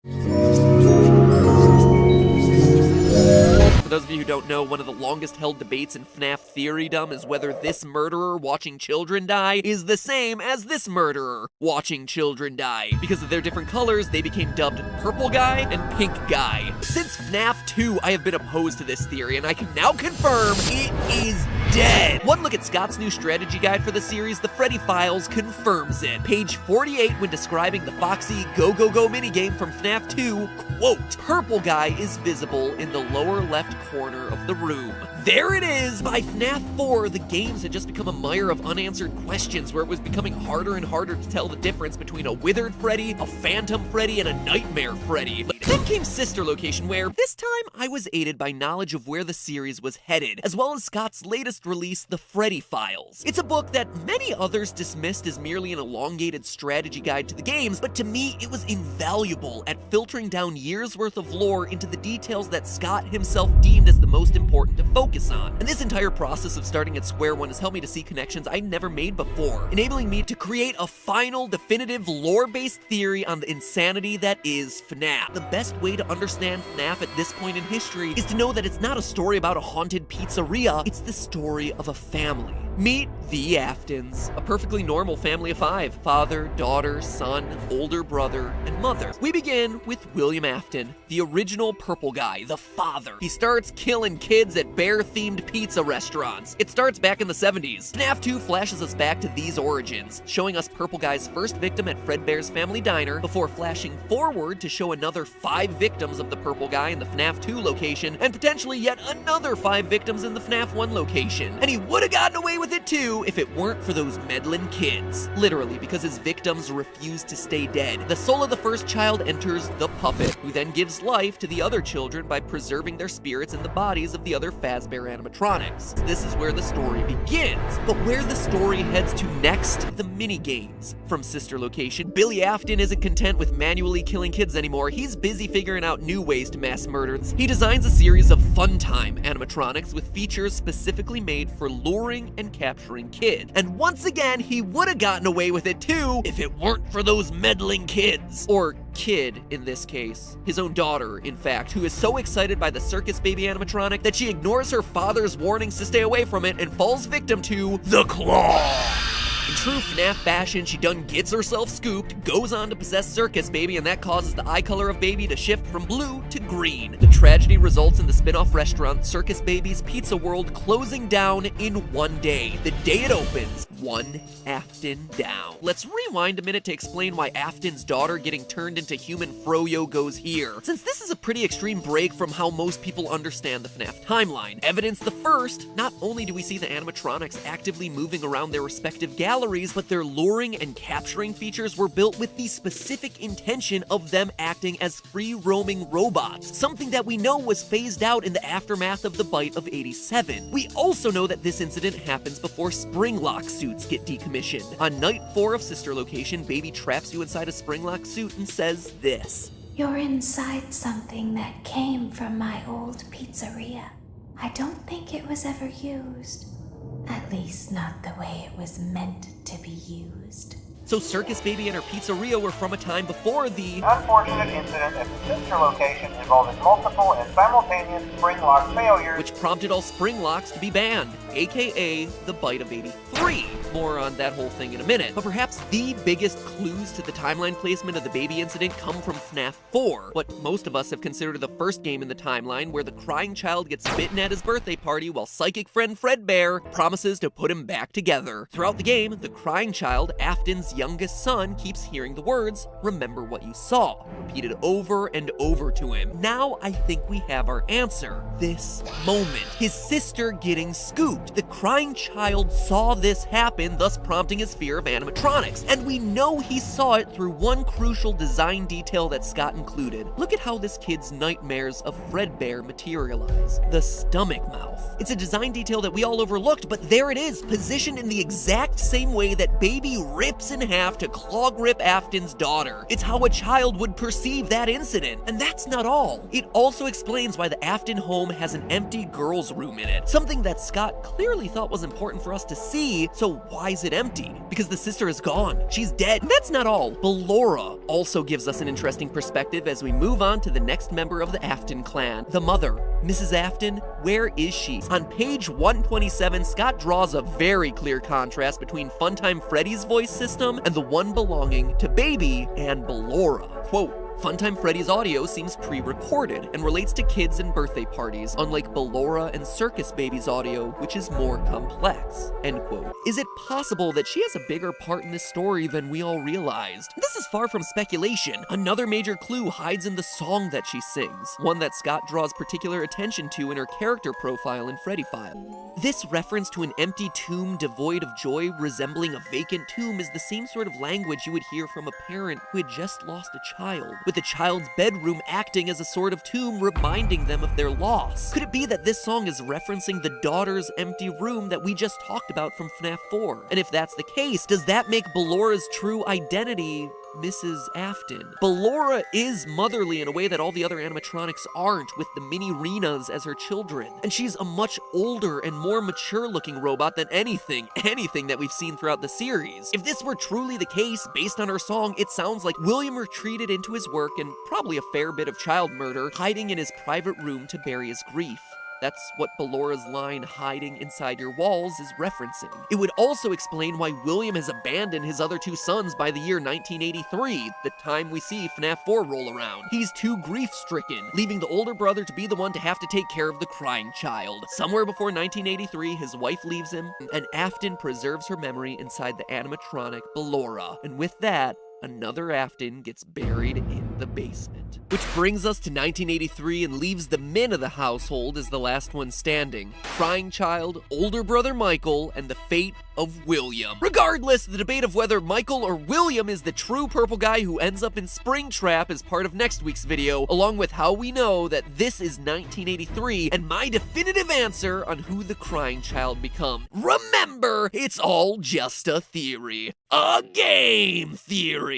For those of you who don't know, one of the longest held debates in FNAF theorydom is whether this murderer watching children die is the same as this murderer watching children die. Because of their different colors, they became dubbed Purple Guy and Pink Guy. Since FNAF 2, I have been opposed to this theory, and I can now confirm it is dead. One look at Scott's new strategy guide for the series, the Freddy Files, confirms it. Page 48, when describing the Foxy Go Go Go minigame from FNAF 2, quote, "Purple Guy is visible in the lower left corner of the room." There it is! By FNAF 4, the games had just become a mire of unanswered questions where it was becoming harder and harder to tell the difference between a withered Freddy, a phantom Freddy, and a nightmare Freddy. Then came Sister Location, where this time I was aided by knowledge of where the series was headed, as well as Scott's latest release, The Freddy Files. It's a book that many others dismissed as merely an elongated strategy guide to the games, but to me it was invaluable at filtering down years worth of lore into the details that Scott himself deemed as the most important to focus on. And this entire process of starting at square one has helped me to see connections I never made before, enabling me to create a final, definitive, lore-based theory on the insanity that is FNAF. The best way to understand FNAF at this point in history is to know that it's not a story about a haunted pizzeria, it's the story of a family. Meet the Aftons, a perfectly normal family of 5. Father, daughter, son, older brother, and mother. We begin with William Afton, the original Purple Guy, the father. He starts killing kids at bear-themed pizza restaurants. It starts back in the 70s. FNAF 2 flashes us back to these origins, showing us Purple Guy's first victim at Fredbear's Family Diner, before flashing forward to show another 5 victims of the Purple Guy in the FNAF 2 location, and potentially yet another 5 victims in the FNAF 1 location. And he would've gotten away with it too if it weren't for those meddling kids. Literally, because his victims refused to stay dead. The soul of the first child enters the puppet, who then gives life to the other children by preserving their spirits in the bodies of the other Fazbear animatronics. This is where the story begins. But where the story heads to next, the mini-games. From Sister Location, Billy Afton isn't content with manually killing kids anymore. He's busy figuring out new ways to mass murder. He designs a series of fun-time animatronics with features specifically made for luring and capturing kids. And once again, he would have gotten away with it too if it weren't for those meddling kids. Or kid, in this case. His own daughter, in fact, who is so excited by the circus baby animatronic that she ignores her father's warnings to stay away from it and falls victim to the Claw. In true FNAF fashion, she done gets herself scooped, goes on to possess Circus Baby, and that causes the eye color of Baby to shift from blue to green. The tragedy results in the spin-off restaurant Circus Baby's Pizza World closing down in one day. The day it opens, one Afton down. Let's rewind a minute to explain why Afton's daughter getting turned into human Froyo goes here, since this is a pretty extreme break from how most people understand the FNAF timeline. Evidence the first, not only do we see the animatronics actively moving around their respective galleries, but their luring and capturing features were built with the specific intention of them acting as free-roaming robots, something that we know was phased out in the aftermath of the bite of 87. We also know that this incident happens before Springlock suits get decommissioned. On night 4 of Sister Location, Baby traps you inside a Springlock suit and says this: "You're inside something that came from my old pizzeria. I don't think it was ever used. At least not the way it was meant to be used." So Circus Baby and her pizzeria were from a time before the unfortunate incident at the Sister Location involving multiple and simultaneous spring lock failures, which prompted all spring locks to be banned, aka the bite of 83. More on that whole thing in a minute. But perhaps the biggest clues to the timeline placement of the Baby incident come from FNAF 4, what most of us have considered the first game in the timeline, where the crying child gets bitten at his birthday party while psychic friend Fredbear promises to put him back together. Throughout the game, the crying child, Afton's youngest son, keeps hearing the words, "Remember what you saw," repeated over and over to him. Now I think we have our answer. This moment. His sister getting scooped. The crying child saw this happen, thus prompting his fear of animatronics. And we know he saw it through one crucial design detail that Scott included. Look at how this kid's nightmares of Fredbear materialize. The stomach mouth. It's a design detail that we all overlooked, but there it is, positioned in the exact same way that Baby rips in half to claw grip Afton's daughter. It's how a child would perceive that incident. And that's not all. It also explains why the Afton home has an empty girl's room in it, something that Scott clearly thought was important for us to see. be, so why is it empty? Because the sister is gone. She's dead. And that's not all. Ballora also gives us an interesting perspective as we move on to the next member of the Afton clan, the mother. Mrs. Afton, where is she? On page 127, Scott draws a very clear contrast between Funtime Freddy's voice system and the one belonging to Baby and Ballora. Quote, Funtime Freddy's audio seems pre-recorded and relates to kids and birthday parties, unlike Ballora and Circus Baby's audio, which is more complex. End quote. Is it possible that she has a bigger part in this story than we all realized? This is far from speculation. Another major clue hides in the song that she sings, one that Scott draws particular attention to in her character profile in Freddy File. This reference to an empty tomb devoid of joy resembling a vacant tomb is the same sort of language you would hear from a parent who had just lost a child, with the child's bedroom acting as a sort of tomb reminding them of their loss. Could it be that this song is referencing the daughter's empty room that we just talked about from FNAF 4? And if that's the case, does that make Ballora's true identity Mrs. Afton? Ballora is motherly in a way that all the other animatronics aren't, with the mini Renas as her children. And she's a much older and more mature looking robot than anything that we've seen throughout the series. If this were truly the case, based on her song, it sounds like William retreated into his work and probably a fair bit of child murder, hiding in his private room to bury his grief. That's what Ballora's line, hiding inside your walls, is referencing. It would also explain why William has abandoned his other two sons by the year 1983, the time we see FNAF 4 roll around. He's too grief-stricken, leaving the older brother to be the one to have to take care of the crying child. Somewhere before 1983, his wife leaves him, and Afton preserves her memory inside the animatronic Ballora. And with that, another Afton gets buried in the basement. Which brings us to 1983 and leaves the men of the household as the last one standing. Crying child, older brother Michael, and the fate of William. Regardless, the debate of whether Michael or William is the true purple guy who ends up in Springtrap is part of next week's video, along with how we know that this is 1983 and my definitive answer on who the crying child becomes. Remember, it's all just a theory. A game theory.